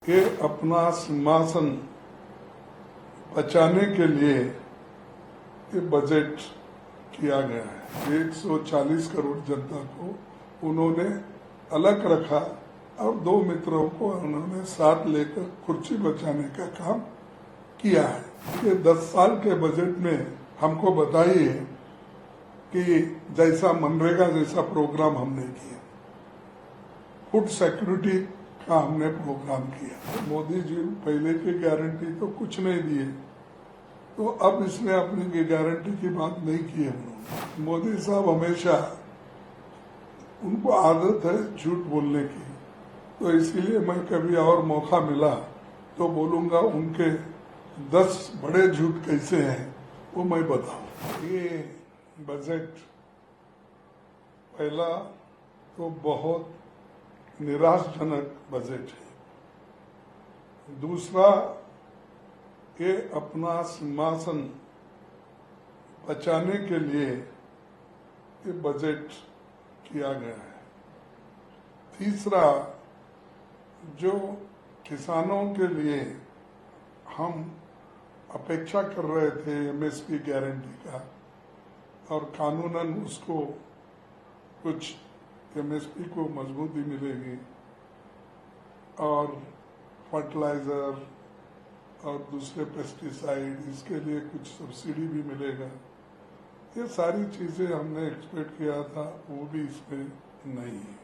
के अपना सिंहासन बचाने के लिए ये बजट किया गया है। 140 करोड़ जनता को उन्होंने अलग रखा और दो मित्रों को उन्होंने साथ लेकर कुर्सी बचाने का काम किया है। ये 10 साल के बजट में हमको बताइए कि जैसा मनरेगा जैसा प्रोग्राम हमने किया, फूड सिक्योरिटी का हमने प्रोग्राम किया। मोदी जी पहले की गारंटी तो कुछ नहीं दिए, तो अब इसने अपनी गारंटी की बात नहीं की है। मोदी साहब हमेशा उनको आदत है झूठ बोलने की, तो इसीलिए मैं कभी और मौका मिला तो बोलूंगा उनके 10 बड़े झूठ कैसे हैं वो मैं बताऊं। ये बजट पहला तो बहुत निराशजनक बजट है। दूसरा, ये अपना सिंहासन बचाने के लिए ये बजट किया गया है। तीसरा, जो किसानों के लिए हम अपेक्षा कर रहे थे एमएसपी गारंटी का, और कानूनन उसको कुछ एमएसपी को मजबूती मिलेगी और फर्टिलाइजर और दूसरे पेस्टिसाइड इसके लिए कुछ सब्सिडी भी मिलेगा। ये सारी चीजें हमने एक्सपेक्ट किया था, वो भी इसमें नहीं है।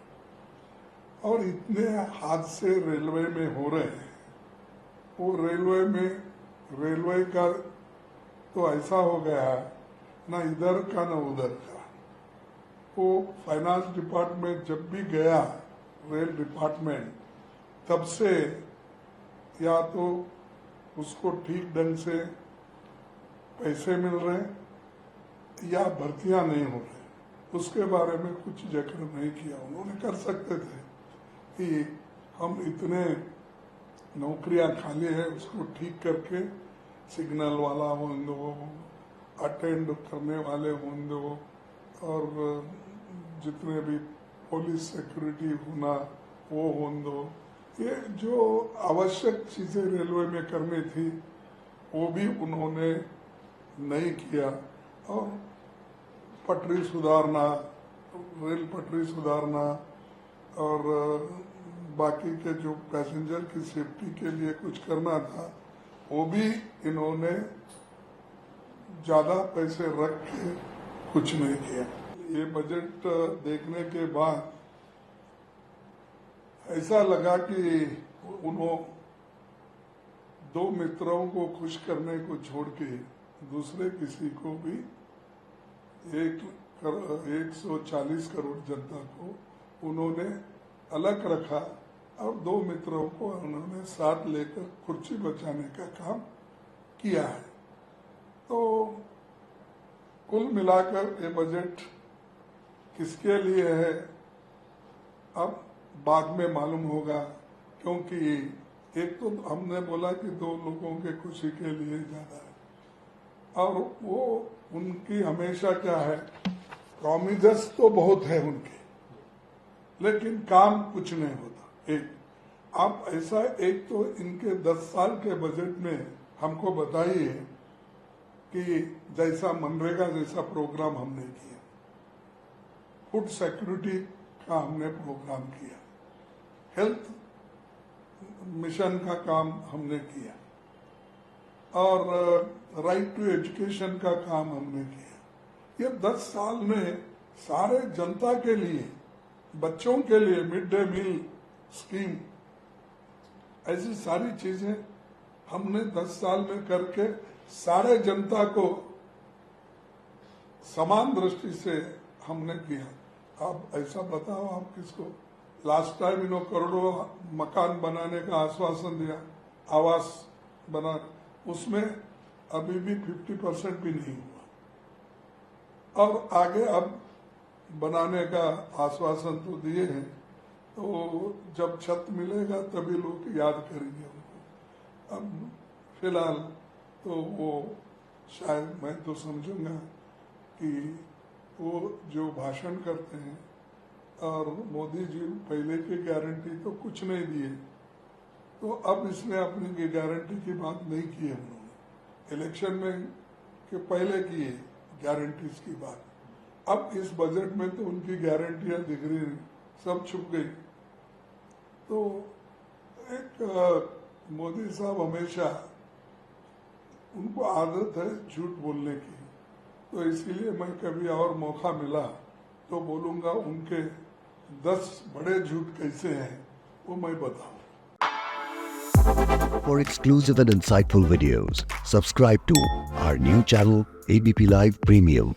और इतने हादसे रेलवे में हो रहे हैं, वो रेलवे का तो ऐसा हो गया ना इधर का ना उधर का। वो फाइनेंस डिपार्टमेंट जब भी गया, रेल डिपार्टमेंट, तब से या तो उसको ठीक ढंग से पैसे मिल रहे या भर्तियां नहीं हो रही, उसके बारे में कुछ जिक्र नहीं किया। उन्होंने कर सकते थे कि हम इतने नौकरियां खाली है उसको ठीक करके सिग्नल वाला हो दो, अटेंड करने वाले हो दो, और जितने भी पुलिस सिक्योरिटी होना वो हो दो। ये जो आवश्यक चीजें रेलवे में करनी थी वो भी उन्होंने नहीं किया। और पटरी सुधारना, रेल पटरी सुधारना और बाकी के जो पैसेंजर की सेफ्टी के लिए कुछ करना था वो भी इन्होंने ज्यादा पैसे रख के कुछ नहीं किया। ये बजट देखने के बाद ऐसा लगा कि उन्होंने दो मित्रों को खुश करने को छोड़ के दूसरे किसी को भी 140 करोड़ जनता को उन्होंने अलग रखा और दो मित्रों को उन्होंने साथ लेकर कुर्सी बचाने का काम किया है। तो कुल मिलाकर ये बजट किसके लिए है अब बाद में मालूम होगा, क्योंकि एक तो हमने बोला कि दो लोगों के खुशी के लिए ज्यादा है, और वो उनकी हमेशा क्या है, प्रॉमिसेस तो बहुत है उनके, लेकिन काम कुछ नहीं होता। एक आप ऐसा, एक तो इनके 10 साल के बजट में हमको बताइए कि जैसा मनरेगा जैसा प्रोग्राम हमने किया, फूड सिक्योरिटी का हमने प्रोग्राम किया, हेल्थ मिशन का काम हमने किया, और राइट टू एजुकेशन का काम हमने किया। ये 10 साल में सारे जनता के लिए, बच्चों के लिए मिड डे मील स्कीम, ऐसी सारी चीजें हमने 10 साल में करके सारे जनता को समान दृष्टि से हमने किया। अब ऐसा बताओ आप किसको, लास्ट टाइम इन्होंने करोड़ों मकान बनाने का आश्वासन दिया, आवास बना, उसमें अभी भी 50% भी नहीं हुआ, और आगे अब बनाने का आश्वासन तो दिए हैं, तो जब छत मिलेगा तभी लोग याद करेंगे उनको। अब फिलहाल तो वो शायद मैं तो समझूंगा कि वो जो भाषण करते हैं, और मोदी जी पहले की गारंटी तो कुछ नहीं दिए, तो अब इसमें अपनी गारंटी की बात नहीं की है उन्होंने, इलेक्शन में के पहले की है गारंटीज की बात। अब इस बजट में तो उनकी गारंटियां दिख रही नहीं, सब छुप गई। तो एक मोदी साहब हमेशा, उनको आदत है झूठ बोलने की, तो इसीलिए मैं कभी और मौका मिला तो बोलूंगा उनके 10 बड़े झूठ कैसे हैं वो मैं बताऊं। For exclusive and insightful videos, subscribe to our new channel ABP Live Premium.